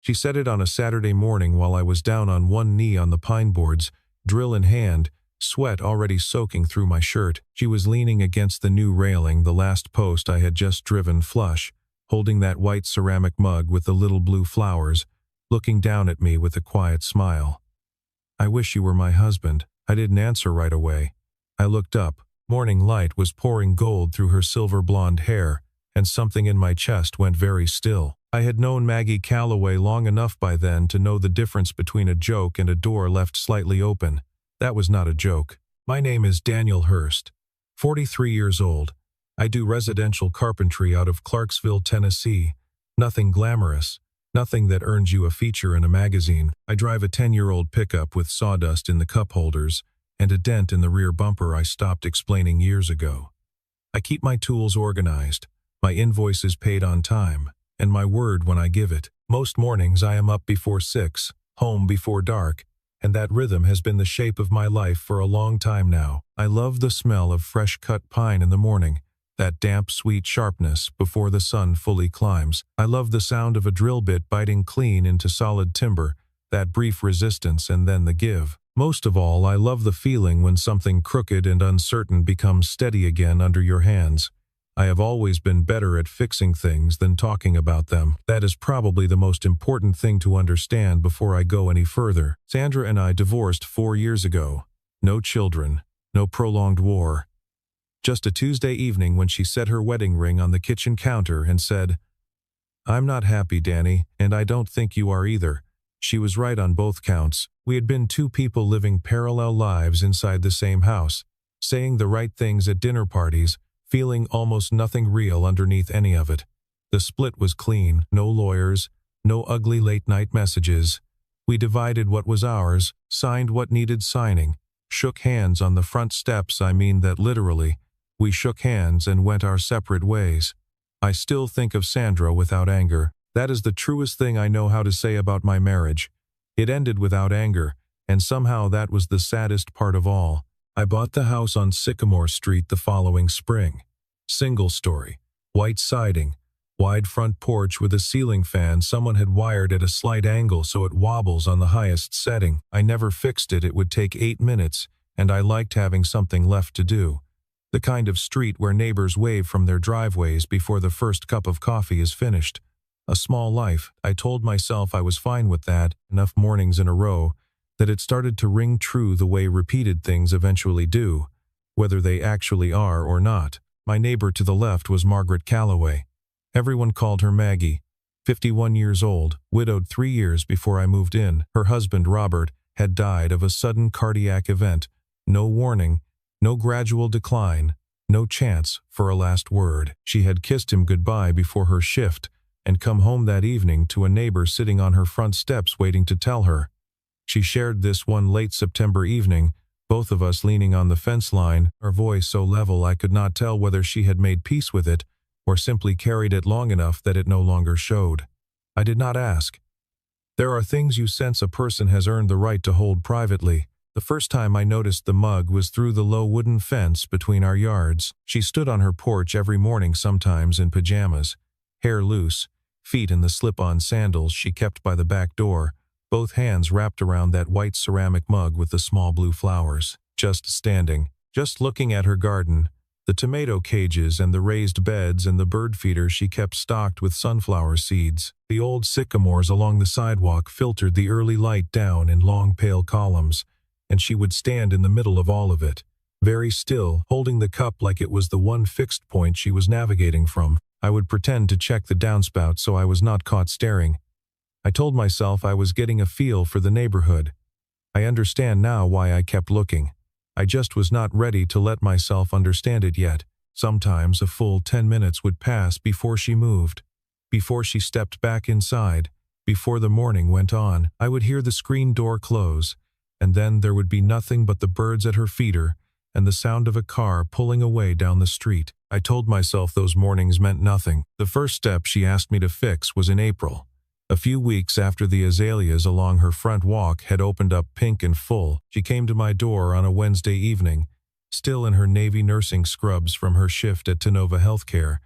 She said it on a Saturday morning while I was down on one knee on the pine boards, drill in hand, sweat already soaking through my shirt. She was leaning against the new railing, the last post I had just driven flush, holding that white ceramic mug with the little blue flowers, looking down at me with a quiet smile. "I wish you were my husband." I didn't answer right away. I looked up. Morning light was pouring gold through her silver blonde hair, and something in my chest went very still. I had known Maggie Calloway long enough by then to know the difference between a joke and a door left slightly open. That was not a joke. "My name is Daniel Hurst, 43 years old. I do residential carpentry out of Clarksville, Tennessee. Nothing glamorous, nothing that earns you a feature in a magazine. I drive a 10-year-old pickup with sawdust in the cup holders and a dent in the rear bumper I stopped explaining years ago. I keep my tools organized, my invoices paid on time, and my word when I give it. Most mornings I am up before 6, home before dark, and that rhythm has been the shape of my life for a long time now. I love the smell of fresh-cut pine in the morning, that damp, sweet sharpness before the sun fully climbs. I love the sound of a drill bit biting clean into solid timber, that brief resistance and then the give. Most of all, I love the feeling when something crooked and uncertain becomes steady again under your hands. I have always been better at fixing things than talking about them. That is probably the most important thing to understand before I go any further. Sandra and I divorced 4 years ago. No children, no prolonged war. Just a Tuesday evening when she set her wedding ring on the kitchen counter and said, "I'm not happy, Danny, and I don't think you are either." She was right on both counts. We had been two people living parallel lives inside the same house, saying the right things at dinner parties, feeling almost nothing real underneath any of it. The split was clean, no lawyers, no ugly late-night messages. We divided what was ours, signed what needed signing, shook hands on the front steps. I mean that literally. We shook hands and went our separate ways. I still think of Sandra without anger. That is the truest thing I know how to say about my marriage. It ended without anger, and somehow that was the saddest part of all. I bought the house on Sycamore Street the following spring. Single story, white siding, wide front porch with a ceiling fan someone had wired at a slight angle so it wobbles on the highest setting. I never fixed it. It would take 8 minutes, and I liked having something left to do. The kind of street where neighbors wave from their driveways before the first cup of coffee is finished. A small life. I told myself I was fine with that, enough mornings in a row, that it started to ring true the way repeated things eventually do, whether they actually are or not. My neighbor to the left was Margaret Calloway. Everyone called her Maggie. 51 years old, widowed 3 years before I moved in. Her husband, Robert, had died of a sudden cardiac event. No warning, no gradual decline, no chance for a last word. She had kissed him goodbye before her shift and come home that evening to a neighbor sitting on her front steps waiting to tell her. She shared this one late September evening, both of us leaning on the fence line, her voice so level I could not tell whether she had made peace with it or simply carried it long enough that it no longer showed. I did not ask. There are things you sense a person has earned the right to hold privately. The first time I noticed the mug was through the low wooden fence between our yards. She stood on her porch every morning, sometimes in pajamas, hair loose, feet in the slip-on sandals she kept by the back door, both hands wrapped around that white ceramic mug with the small blue flowers. Just standing, just looking at her garden, the tomato cages and the raised beds and the bird feeder she kept stocked with sunflower seeds. The old sycamores along the sidewalk filtered the early light down in long pale columns, and she would stand in the middle of all of it, very still, holding the cup like it was the one fixed point she was navigating from. I would pretend to check the downspout so I was not caught staring. I told myself I was getting a feel for the neighborhood. I understand now why I kept looking. I just was not ready to let myself understand it yet. Sometimes a full 10 minutes would pass before she moved, before she stepped back inside, before the morning went on. I would hear the screen door close, and then there would be nothing but the birds at her feeder and the sound of a car pulling away down the street. I told myself those mornings meant nothing. The first step she asked me to fix was in April, a few weeks after the azaleas along her front walk had opened up pink and full. She came to my door on a Wednesday evening, still in her navy nursing scrubs from her shift at Tenova Healthcare,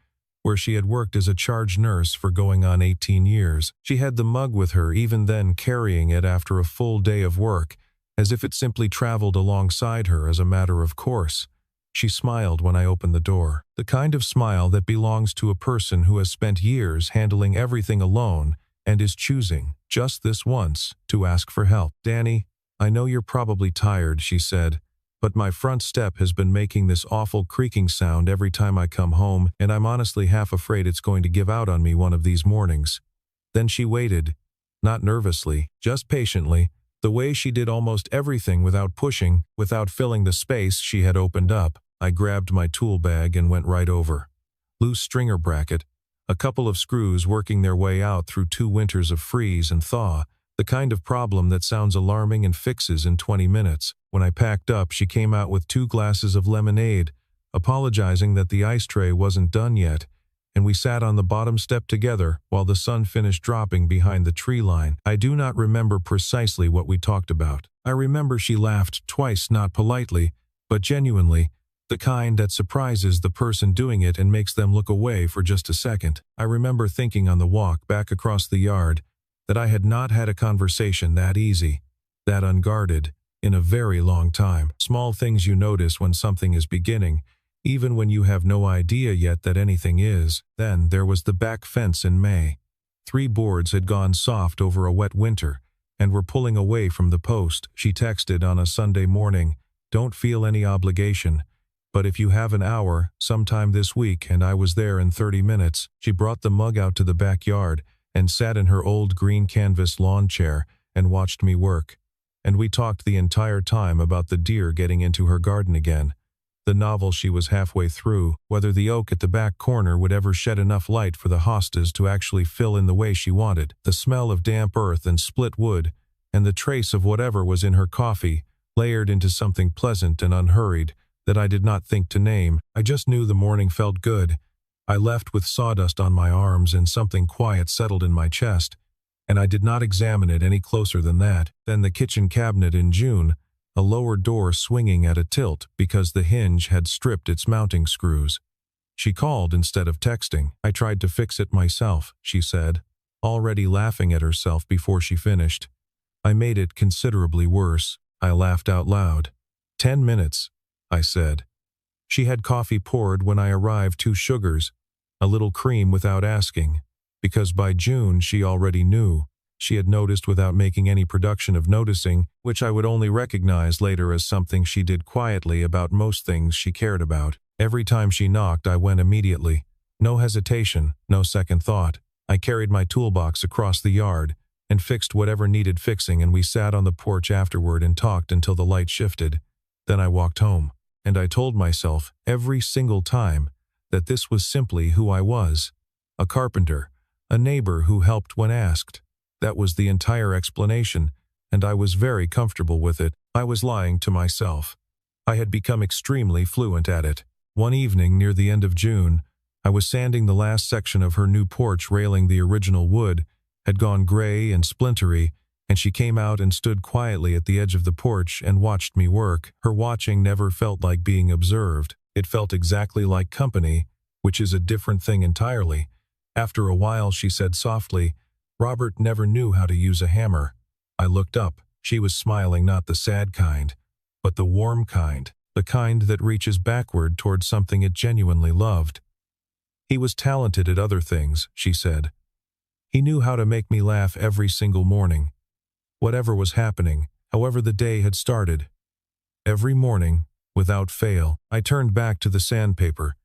where she had worked as a charge nurse for going on 18 years. She had the mug with her, even then carrying it after a full day of work, as if it simply traveled alongside her as a matter of course. She smiled when I opened the door, the kind of smile that belongs to a person who has spent years handling everything alone and is choosing, just this once, to ask for help. "Danny, I know you're probably tired," she said, "but my front step has been making this awful creaking sound every time I come home, and I'm honestly half afraid it's going to give out on me one of these mornings." Then she waited, not nervously, just patiently, the way she did almost everything without pushing, without filling the space she had opened up. I grabbed my tool bag and went right over. Loose stringer bracket, a couple of screws working their way out through 2 winters of freeze and thaw, the kind of problem that sounds alarming and fixes in 20 minutes. When I packed up, she came out with 2 glasses of lemonade, apologizing that the ice tray wasn't done yet, and we sat on the bottom step together while the sun finished dropping behind the tree line. I do not remember precisely what we talked about. I remember she laughed twice, not politely, but genuinely, the kind that surprises the person doing it and makes them look away for just a second. I remember thinking on the walk back across the yard that I had not had a conversation that easy, that unguarded, in a very long time. Small things you notice when something is beginning, even when you have no idea yet that anything is. Then there was the back fence in May. 3 boards had gone soft over a wet winter and were pulling away from the post. She texted on a Sunday morning, "Don't feel any obligation, but if you have an hour, sometime this week," and I was there in 30 minutes. She brought the mug out to the backyard and sat in her old green canvas lawn chair and watched me work. And we talked the entire time about the deer getting into her garden again, the novel she was halfway through, whether the oak at the back corner would ever shed enough light for the hostas to actually fill in the way she wanted, the smell of damp earth and split wood, and the trace of whatever was in her coffee, layered into something pleasant and unhurried, that I did not think to name. I just knew the morning felt good. I left with sawdust on my arms and something quiet settled in my chest, and I did not examine it any closer than that. Then the kitchen cabinet in June, a lower door swinging at a tilt because the hinge had stripped its mounting screws. She called instead of texting. "I tried to fix it myself," she said, already laughing at herself before she finished. "I made it considerably worse." I laughed out loud. 10 minutes. I said. She had coffee poured when I arrived, 2 sugars, a little cream without asking, because by June she already knew. She had noticed without making any production of noticing, which I would only recognize later as something she did quietly about most things she cared about. Every time she knocked, I went immediately. No hesitation, no second thought. I carried my toolbox across the yard and fixed whatever needed fixing, and we sat on the porch afterward and talked until the light shifted. Then I walked home. And I told myself, every single time, that this was simply who I was. A carpenter, a neighbor who helped when asked. That was the entire explanation, and I was very comfortable with it. I was lying to myself. I had become extremely fluent at it. One evening near the end of June, I was sanding the last section of her new porch railing. The original wood had gone gray and splintery, and she came out and stood quietly at the edge of the porch and watched me work. Her watching never felt like being observed. It felt exactly like company, which is a different thing entirely. After a while she said softly, "Robert never knew how to use a hammer." I looked up. She was smiling, not the sad kind, but the warm kind, the kind that reaches backward toward something it genuinely loved. "He was talented at other things," she said. "He knew how to make me laugh every single morning. Whatever was happening, however the day had started. Every morning, without fail." I turned back to the sandpaper.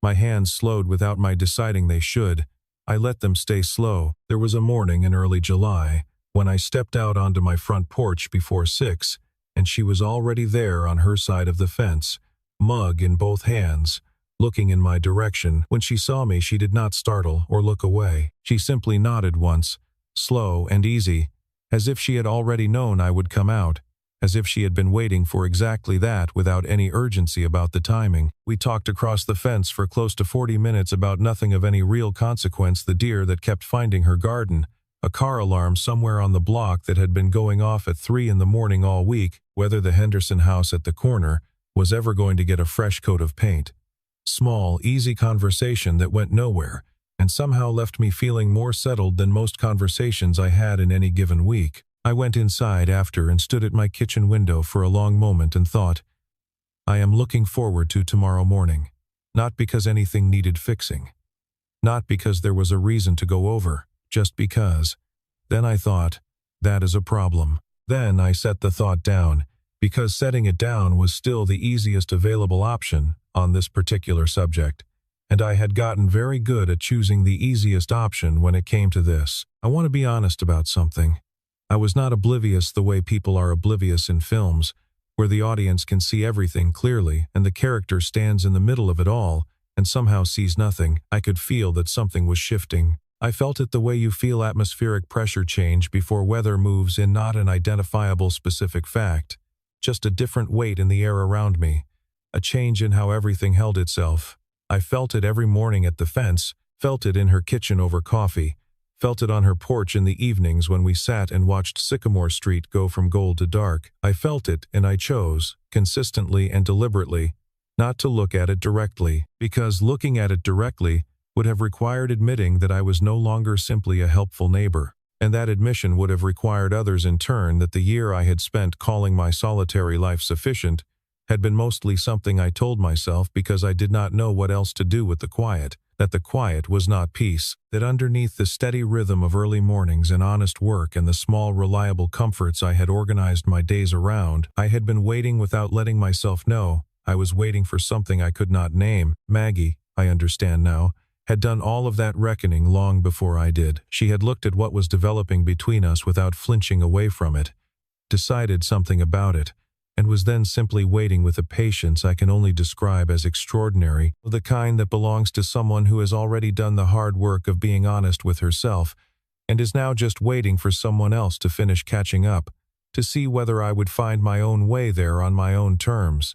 My hands slowed without my deciding they should. I let them stay slow. There was a morning in early July when I stepped out onto my front porch before 6, and she was already there on her side of the fence, mug in both hands, looking in my direction. When she saw me, she did not startle or look away. She simply nodded once, slow and easy, as if she had already known I would come out, as if she had been waiting for exactly that without any urgency about the timing. We talked across the fence for close to 40 minutes about nothing of any real consequence: the deer that kept finding her garden, a car alarm somewhere on the block that had been going off at 3 in the morning all week, whether the Henderson house at the corner was ever going to get a fresh coat of paint. Small, easy conversation that went nowhere, and somehow left me feeling more settled than most conversations I had in any given week. I went inside after and stood at my kitchen window for a long moment and thought, I am looking forward to tomorrow morning. Not because anything needed fixing. Not because there was a reason to go over, just because. Then I thought, that is a problem. Then I set the thought down, because setting it down was still the easiest available option on this particular subject, and I had gotten very good at choosing the easiest option when it came to this. I want to be honest about something. I was not oblivious the way people are oblivious in films, where the audience can see everything clearly and the character stands in the middle of it all and somehow sees nothing. I could feel that something was shifting. I felt it the way you feel atmospheric pressure change before weather moves in, not an identifiable specific fact, just a different weight in the air around me, a change in how everything held itself. I felt it every morning at the fence, felt it in her kitchen over coffee, felt it on her porch in the evenings when we sat and watched Sycamore Street go from gold to dark. I felt it, and I chose, consistently and deliberately, not to look at it directly, because looking at it directly would have required admitting that I was no longer simply a helpful neighbor, and that admission would have required others in turn that the year I had spent calling my solitary life sufficient had been mostly something I told myself because I did not know what else to do with the quiet. That the quiet was not peace, that underneath the steady rhythm of early mornings and honest work and the small reliable comforts I had organized my days around, I had been waiting without letting myself know. I was waiting for something I could not name. Maggie, I understand now, had done all of that reckoning long before I did. She had looked at what was developing between us without flinching away from it, decided something about it, and was then simply waiting with a patience I can only describe as extraordinary, the kind that belongs to someone who has already done the hard work of being honest with herself, and is now just waiting for someone else to finish catching up, to see whether I would find my own way there on my own terms,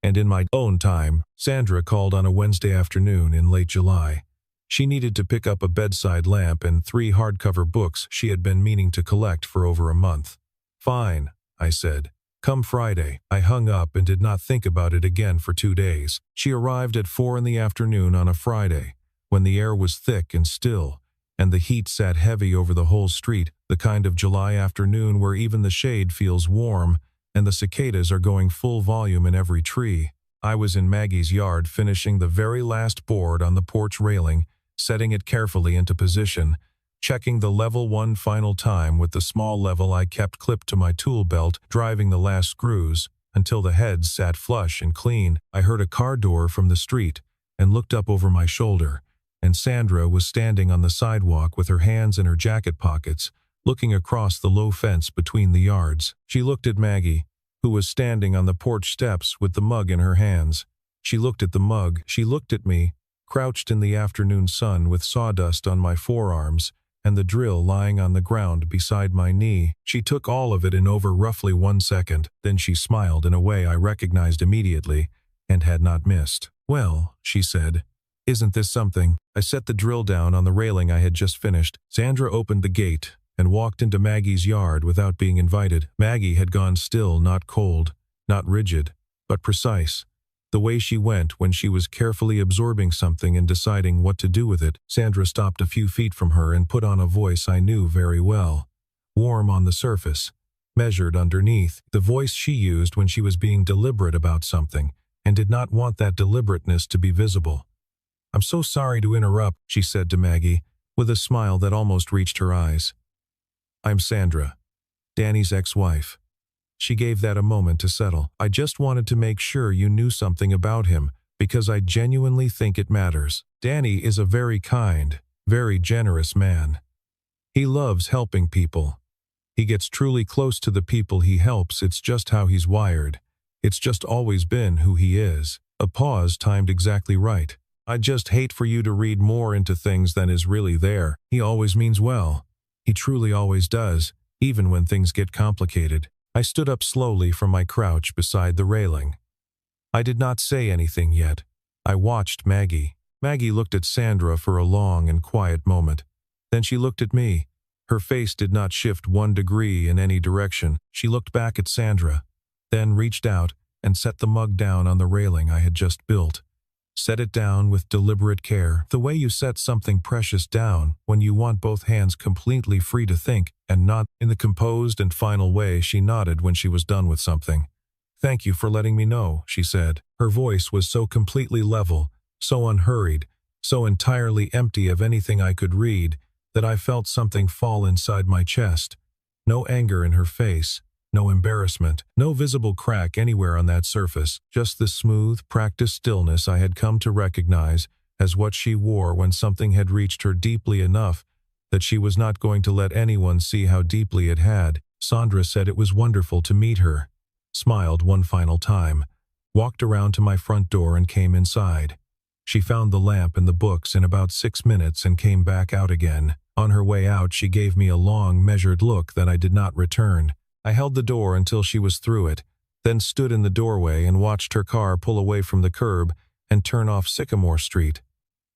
and in my own time. Sandra called on a Wednesday afternoon in late July. She needed to pick up a bedside lamp and 3 hardcover books she had been meaning to collect for over a month. Fine, I said. Come Friday. I hung up and did not think about it again for 2 days. She arrived at 4 in the afternoon on a Friday, when the air was thick and still, and the heat sat heavy over the whole street, the kind of July afternoon where even the shade feels warm, and the cicadas are going full volume in every tree. I was in Maggie's yard finishing the very last board on the porch railing, setting it carefully into position, checking the level one final time with the small level I kept clipped to my tool belt, driving the last screws until the heads sat flush and clean. I heard a car door from the street and looked up over my shoulder, and Sandra was standing on the sidewalk with her hands in her jacket pockets, looking across the low fence between the yards. She looked at Maggie, who was standing on the porch steps with the mug in her hands. She looked at the mug. She looked at me, crouched in the afternoon sun with sawdust on my forearms and the drill lying on the ground beside my knee. She took all of it in over roughly 1 second. Then she smiled in a way I recognized immediately and had not missed. Well, she said, isn't this something? I set the drill down on the railing I had just finished. Sandra opened the gate and walked into Maggie's yard without being invited. Maggie had gone still, not cold, not rigid, but precise. The way she went when she was carefully absorbing something and deciding what to do with it. Sandra stopped a few feet from her and put on a voice I knew very well. Warm on the surface, measured underneath. The voice she used when she was being deliberate about something and did not want that deliberateness to be visible. I'm so sorry to interrupt, she said to Maggie, with a smile that almost reached her eyes. I'm Sandra, Danny's ex-wife. She gave that a moment to settle. I just wanted to make sure you knew something about him, because I genuinely think it matters. Danny is a very kind, very generous man. He loves helping people. He gets truly close to the people he helps. It's just how he's wired. It's just always been who he is. A pause timed exactly right. I just hate for you to read more into things than is really there. He always means well. He truly always does, even when things get complicated. I stood up slowly from my crouch beside the railing. I did not say anything yet. I watched Maggie. Maggie looked at Sandra for a long and quiet moment. Then she looked at me. Her face did not shift 1 degree in any direction. She looked back at Sandra, then reached out and set the mug down on the railing I had just built. Set it down with deliberate care, the way you set something precious down when you want both hands completely free to think and not. In the composed and final way she nodded when she was done with something. "Thank you for letting me know," she said. Her voice was so completely level, so unhurried, so entirely empty of anything I could read, that I felt something fall inside my chest. No anger in her face, no embarrassment, no visible crack anywhere on that surface, just the smooth, practiced stillness I had come to recognize as what she wore when something had reached her deeply enough that she was not going to let anyone see how deeply it had. Sandra said it was wonderful to meet her, smiled one final time, walked around to my front door and came inside. She found the lamp and the books in about 6 minutes and came back out again. On her way out she gave me a long, measured look that I did not return. I held the door until she was through it, then stood in the doorway and watched her car pull away from the curb and turn off Sycamore Street.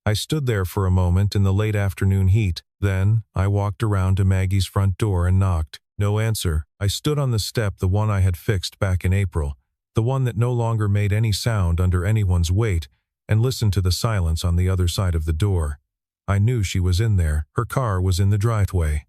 I stood there for a moment in the late afternoon heat. Then I walked around to Maggie's front door and knocked. No answer. I stood on the step, the one I had fixed back in April, the one that no longer made any sound under anyone's weight, and listened to the silence on the other side of the door. I knew she was in there. Her car was in the driveway.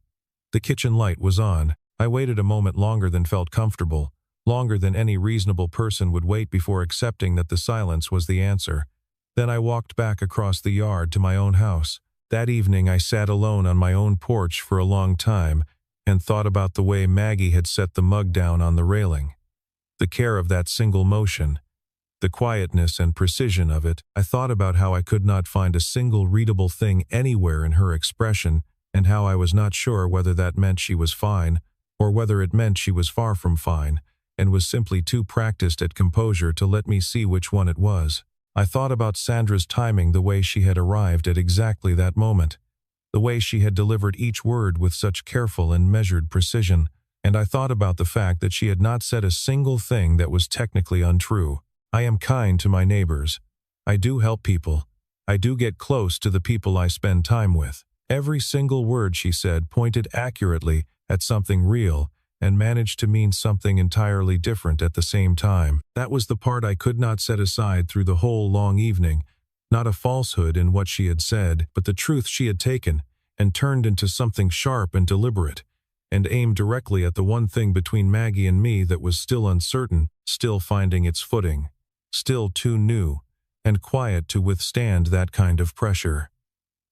The kitchen light was on. I waited a moment longer than felt comfortable, longer than any reasonable person would wait before accepting that the silence was the answer. Then I walked back across the yard to my own house. That evening I sat alone on my own porch for a long time and thought about the way Maggie had set the mug down on the railing. The care of that single motion, the quietness and precision of it. I thought about how I could not find a single readable thing anywhere in her expression, and how I was not sure whether that meant she was fine, or whether it meant she was far from fine, and was simply too practiced at composure to let me see which one it was. I thought about Sandra's timing, the way she had arrived at exactly that moment, the way she had delivered each word with such careful and measured precision, and I thought about the fact that she had not said a single thing that was technically untrue. I am kind to my neighbors. I do help people. I do get close to the people I spend time with. Every single word she said pointed accurately at something real and managed to mean something entirely different at the same time. That was the part I could not set aside through the whole long evening. Not a falsehood in what she had said, but the truth she had taken and turned into something sharp and deliberate, and aimed directly at the one thing between Maggie and me that was still uncertain, still finding its footing, still too new and quiet to withstand that kind of pressure.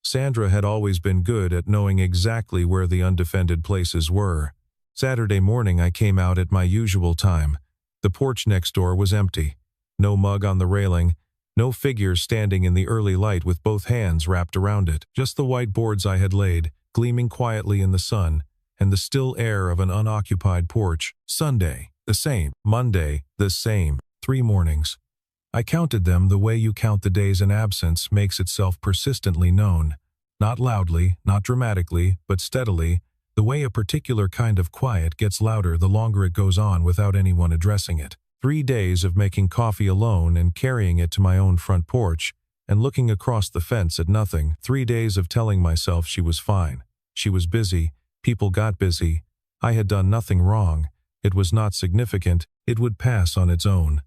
Sandra had always been good at knowing exactly where the undefended places were. Saturday morning I came out at my usual time. The porch next door was empty. No mug on the railing, no figure standing in the early light with both hands wrapped around it. Just the white boards I had laid, gleaming quietly in the sun, and the still air of an unoccupied porch. Sunday, the same. Monday, the same. 3 mornings. I counted them the way you count the days an absence makes itself persistently known. Not loudly, not dramatically, but steadily, the way a particular kind of quiet gets louder the longer it goes on without anyone addressing it. 3 days of making coffee alone and carrying it to my own front porch, and looking across the fence at nothing. 3 days of telling myself she was fine. She was busy. People got busy. I had done nothing wrong. It was not significant. It would pass on its own.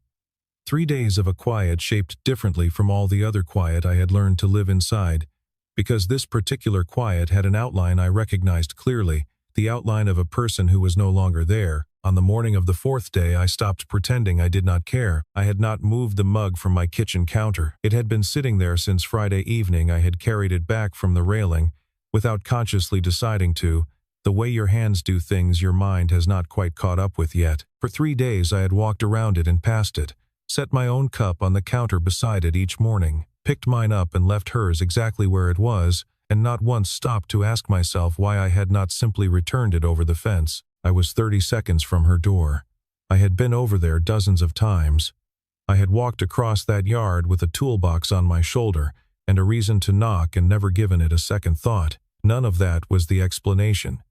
3 days of a quiet shaped differently from all the other quiet I had learned to live inside, because this particular quiet had an outline I recognized clearly, the outline of a person who was no longer there. On the morning of the 4th day I stopped pretending I did not care. I had not moved the mug from my kitchen counter. It had been sitting there since Friday evening. I had carried it back from the railing, without consciously deciding to. The way your hands do things your mind has not quite caught up with yet. For 3 days I had walked around it and past it, set my own cup on the counter beside it each morning, picked mine up and left hers exactly where it was, and not once stopped to ask myself why I had not simply returned it over the fence. I was 30 seconds from her door. I had been over there dozens of times. I had walked across that yard with a toolbox on my shoulder and a reason to knock and never given it a second thought. None of that was the explanation,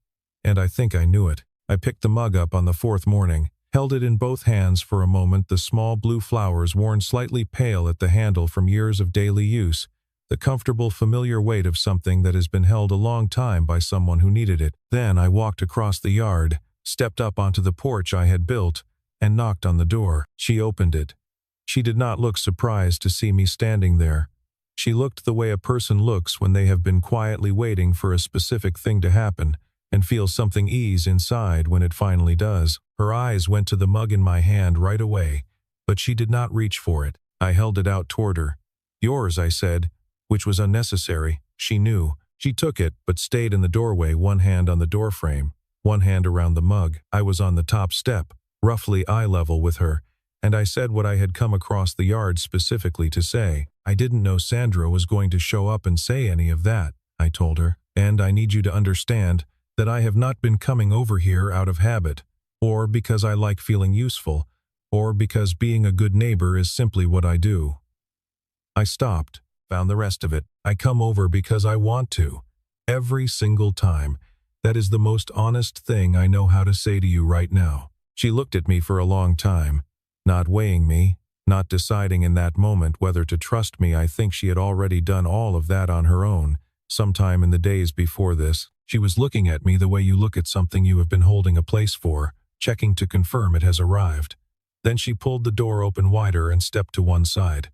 and I think I knew it. I picked the mug up on the 4th morning, held it in both hands for a moment, the small blue flowers worn slightly pale at the handle from years of daily use, the comfortable, familiar weight of something that has been held a long time by someone who needed it. Then I walked across the yard, stepped up onto the porch I had built, and knocked on the door. She opened it. She did not look surprised to see me standing there. She looked the way a person looks when they have been quietly waiting for a specific thing to happen and feel something ease inside when it finally does. Her eyes went to the mug in my hand right away, but she did not reach for it. I held it out toward her. "Yours," I said, which was unnecessary. She knew. She took it, but stayed in the doorway, one hand on the doorframe, one hand around the mug. I was on the top step, roughly eye level with her, and I said what I had come across the yard specifically to say. "I didn't know Sandra was going to show up and say any of that," I told her, "and I need you to understand that I have not been coming over here out of habit, or because I like feeling useful, or because being a good neighbor is simply what I do." I stopped, found the rest of it. "I come over because I want to. Every single time. That is the most honest thing I know how to say to you right now." She looked at me for a long time, not weighing me, not deciding in that moment whether to trust me. I think she had already done all of that on her own, sometime in the days before this. She was looking at me the way you look at something you have been holding a place for, checking to confirm it has arrived. Then she pulled the door open wider and stepped to one side.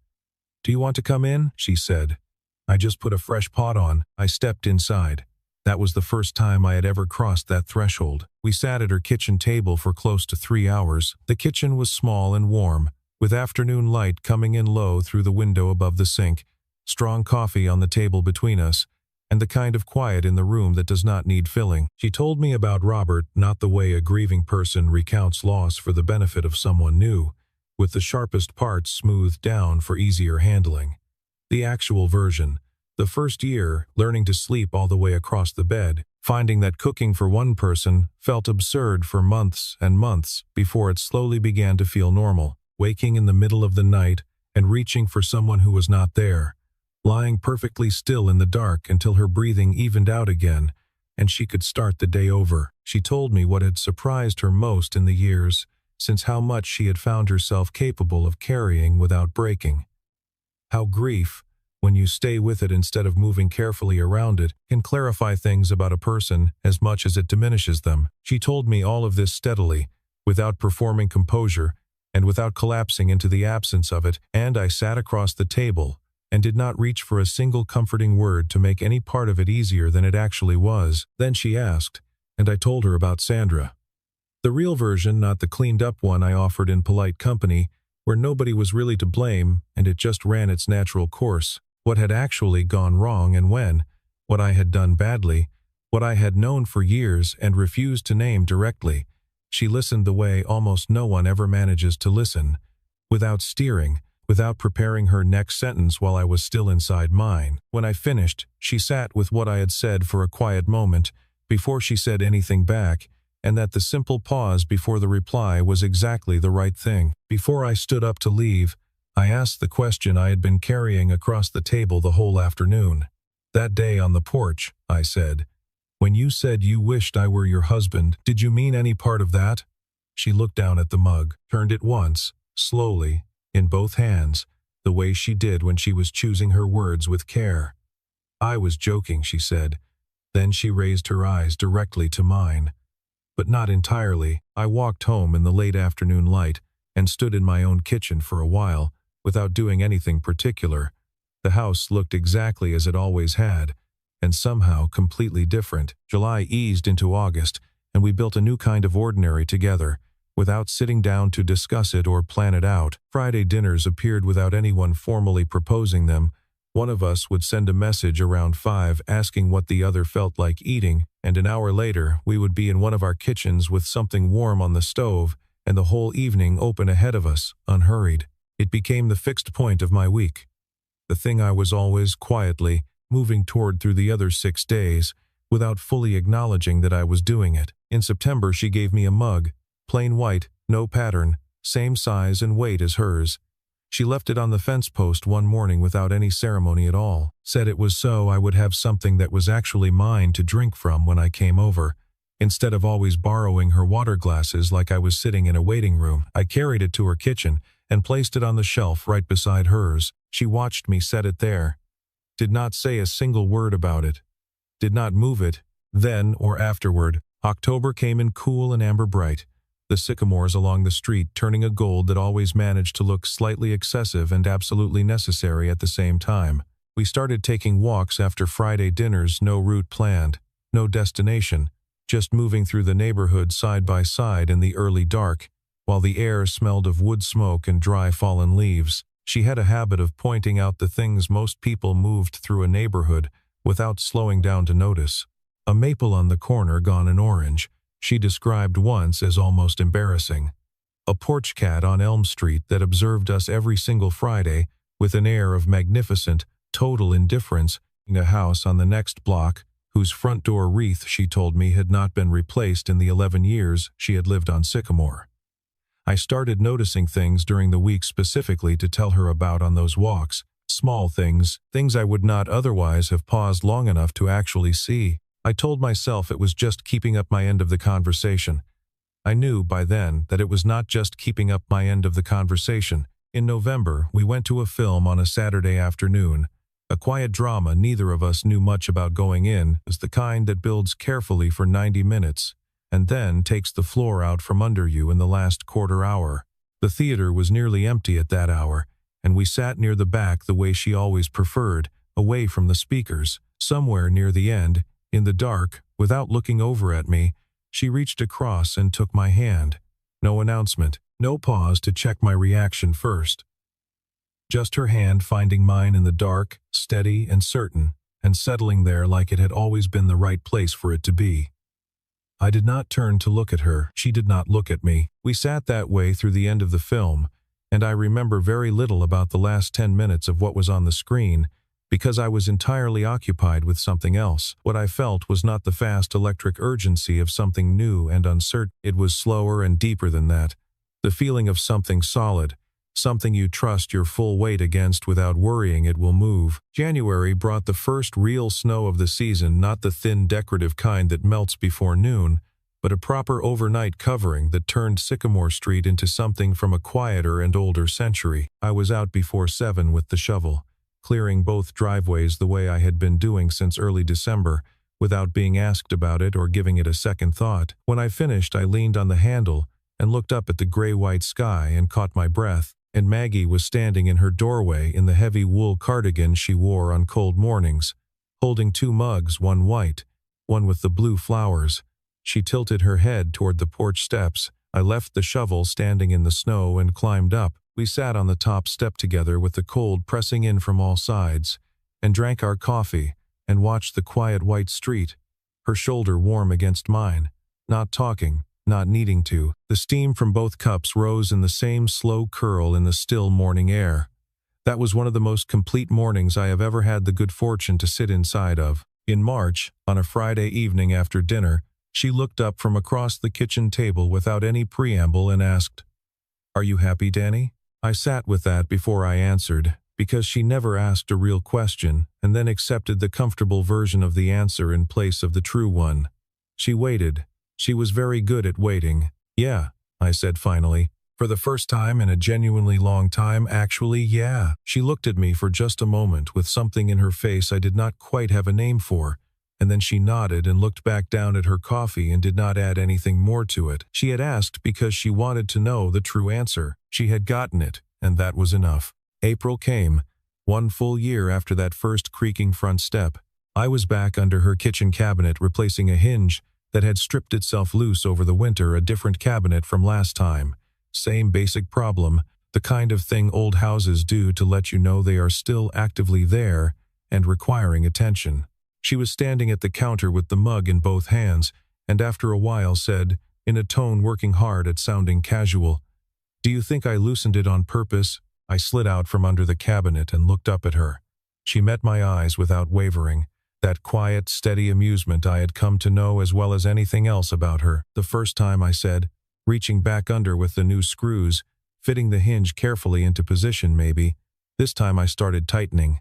"Do you want to come in?" she said. "I just put a fresh pot on." I stepped inside. That was the first time I had ever crossed that threshold. We sat at her kitchen table for close to 3 hours. The kitchen was small and warm, with afternoon light coming in low through the window above the sink, strong coffee on the table between us, and the kind of quiet in the room that does not need filling. She told me about Robert, not the way a grieving person recounts loss for the benefit of someone new, with the sharpest parts smoothed down for easier handling. The actual version. The first year, learning to sleep all the way across the bed, finding that cooking for one person felt absurd for months and months before it slowly began to feel normal, waking in the middle of the night and reaching for someone who was not there, lying perfectly still in the dark until her breathing evened out again and she could start the day over. She told me what had surprised her most in the years, since how much she had found herself capable of carrying without breaking. How grief, when you stay with it instead of moving carefully around it, can clarify things about a person as much as it diminishes them. She told me all of this steadily, without performing composure, and without collapsing into the absence of it, and I sat across the table and did not reach for a single comforting word to make any part of it easier than it actually was. Then she asked, and I told her about Sandra. The real version, not the cleaned-up one I offered in polite company, where nobody was really to blame and it just ran its natural course. What had actually gone wrong and when, what I had done badly, what I had known for years and refused to name directly. She listened the way almost no one ever manages to listen, without steering, without preparing her next sentence while I was still inside mine. When I finished, she sat with what I had said for a quiet moment before she said anything back, and that the simple pause before the reply was exactly the right thing. Before I stood up to leave, I asked the question I had been carrying across the table the whole afternoon. "That day on the porch," I said, "when you said you wished I were your husband, did you mean any part of that?" She looked down at the mug, turned it once, slowly, in both hands, the way she did when she was choosing her words with care. "I was joking," she said. Then she raised her eyes directly to mine. But not entirely. I walked home in the late afternoon light and stood in my own kitchen for a while, without doing anything particular. The house looked exactly as it always had, and somehow completely different. July eased into August, and we built a new kind of ordinary together, without sitting down to discuss it or plan it out. Friday dinners appeared without anyone formally proposing them. One of us would send a message around 5 asking what the other felt like eating, and an hour later we would be in one of our kitchens with something warm on the stove, and the whole evening open ahead of us, unhurried. It became the fixed point of my week. The thing I was always, quietly, moving toward through the other 6 days, without fully acknowledging that I was doing it. In September she gave me a mug, plain white, no pattern, same size and weight as hers. She left it on the fence post one morning without any ceremony at all. Said it was so I would have something that was actually mine to drink from when I came over, instead of always borrowing her water glasses like I was sitting in a waiting room. I carried it to her kitchen and placed it on the shelf right beside hers. She watched me set it there. Did not say a single word about it. Did not move it, then or afterward. October came in cool and amber bright. the sycamores along the street turning a gold that always managed to look slightly excessive and absolutely necessary at the same time. We started taking walks after Friday dinners, no route planned, no destination, just moving through the neighborhood side by side in the early dark, while the air smelled of wood smoke and dry fallen leaves. She had a habit of pointing out the things most people moved through a neighborhood without slowing down to notice. A maple on the corner gone in orange, she described once as almost embarrassing. A porch cat on Elm Street that observed us every single Friday with an air of magnificent, total indifference. A house on the next block whose front door wreath, she told me, had not been replaced in the 11 years she had lived on Sycamore. I started noticing things during the week specifically to tell her about on those walks. Small things, things I would not otherwise have paused long enough to actually see. I told myself it was just keeping up my end of the conversation. I knew by then that it was not just keeping up my end of the conversation. In November, we went to a film on a Saturday afternoon. A quiet drama neither of us knew much about going in, is the kind that builds carefully for 90 minutes, and then takes the floor out from under you in the last quarter hour. The theater was nearly empty at that hour, and we sat near the back the way she always preferred, away from the speakers. Somewhere near the end, in the dark, without looking over at me, she reached across and took my hand. No announcement, no pause to check my reaction first. Just her hand finding mine in the dark, steady and certain, and settling there like it had always been the right place for it to be. I did not turn to look at her. She did not look at me. We sat that way through the end of the film, and I remember very little about the last 10 minutes of what was on the screen, because I was entirely occupied with something else. What I felt was not the fast electric urgency of something new and uncertain. It was slower and deeper than that. The feeling of something solid, something you trust your full weight against without worrying it will move. January brought the first real snow of the season, not the thin decorative kind that melts before noon, but a proper overnight covering that turned Sycamore Street into something from a quieter and older century. I was out before 7 with the shovel, clearing both driveways the way I had been doing since early December, without being asked about it or giving it a second thought. When I finished, I leaned on the handle and looked up at the gray-white sky and caught my breath, and Maggie was standing in her doorway in the heavy wool cardigan she wore on cold mornings, holding 2 mugs, one white, one with the blue flowers. She tilted her head toward the porch steps. I left the shovel standing in the snow and climbed up. We sat on the top step together with the cold pressing in from all sides, and drank our coffee and watched the quiet white street, her shoulder warm against mine, not talking, not needing to. The steam from both cups rose in the same slow curl in the still morning air. That was one of the most complete mornings I have ever had the good fortune to sit inside of. In March, on a Friday evening after dinner, she looked up from across the kitchen table without any preamble and asked, "Are you happy, Danny?" I sat with that before I answered, because she never asked a real question and then accepted the comfortable version of the answer in place of the true one. She waited. She was very good at waiting. "Yeah," I said finally. "For the first time in a genuinely long time, actually, yeah." She looked at me for just a moment with something in her face I did not quite have a name for, and then she nodded and looked back down at her coffee and did not add anything more to it. She had asked because she wanted to know the true answer. She had gotten it, and that was enough. April came, 1 full year after that first creaking front step. I was back under her kitchen cabinet replacing a hinge that had stripped itself loose over the winter, a different cabinet from last time. Same basic problem, the kind of thing old houses do to let you know they are still actively there and requiring attention. She was standing at the counter with the mug in both hands, and after a while said, in a tone working hard at sounding casual, "Do you think I loosened it on purpose?" I slid out from under the cabinet and looked up at her. She met my eyes without wavering, that quiet, steady amusement I had come to know as well as anything else about her. "The first time," I said, reaching back under with the new screws, fitting the hinge carefully into position maybe. "This time I started tightening.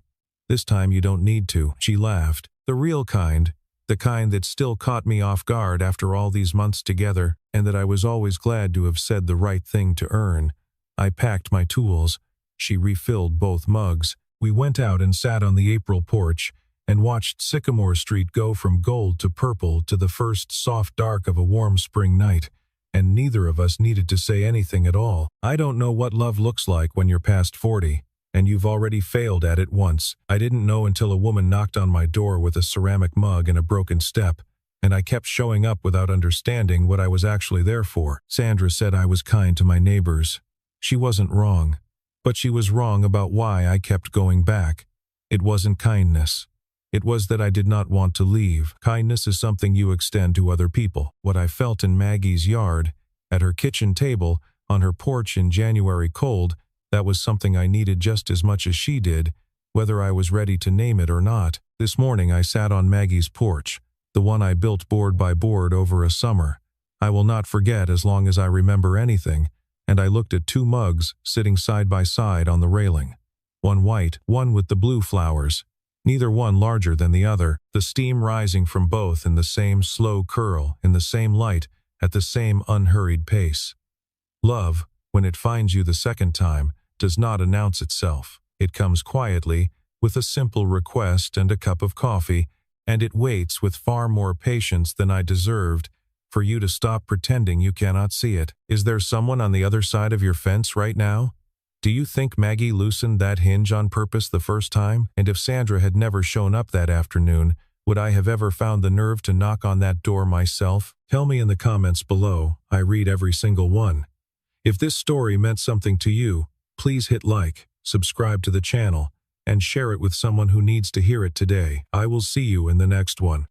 This time you don't need to." She laughed. "The real kind, the kind that still caught me off guard after all these months together, and that I was always glad to have said the right thing to earn." I packed my tools. She refilled both mugs. We went out and sat on the April porch and watched Sycamore Street go from gold to purple to the first soft dark of a warm spring night, and neither of us needed to say anything at all. I don't know what love looks like when you're past 40, and you've already failed at it once. I didn't know until a woman knocked on my door with a ceramic mug and a broken step, and I kept showing up without understanding what I was actually there for. Sandra said I was kind to my neighbors. She wasn't wrong, but she was wrong about why I kept going back. It wasn't kindness. It was that I did not want to leave. Kindness is something you extend to other people. What I felt in Maggie's yard, at her kitchen table, on her porch in January cold, that was something I needed just as much as she did, whether I was ready to name it or not. This morning I sat on Maggie's porch, the one I built board by board over a summer. I will not forget as long as I remember anything, and I looked at two mugs sitting side by side on the railing. One white, one with the blue flowers. Neither one larger than the other, the steam rising from both in the same slow curl, in the same light, at the same unhurried pace. Love, when it finds you the second time, does not announce itself. It comes quietly, with a simple request and a cup of coffee, and it waits with far more patience than I deserved for you to stop pretending you cannot see it. Is there someone on the other side of your fence right now? Do you think Maggie loosened that hinge on purpose the first time? And if Sandra had never shown up that afternoon, would I have ever found the nerve to knock on that door myself? Tell me in the comments below. I read every single one. If this story meant something to you, please hit like, subscribe to the channel, and share it with someone who needs to hear it today. I will see you in the next one.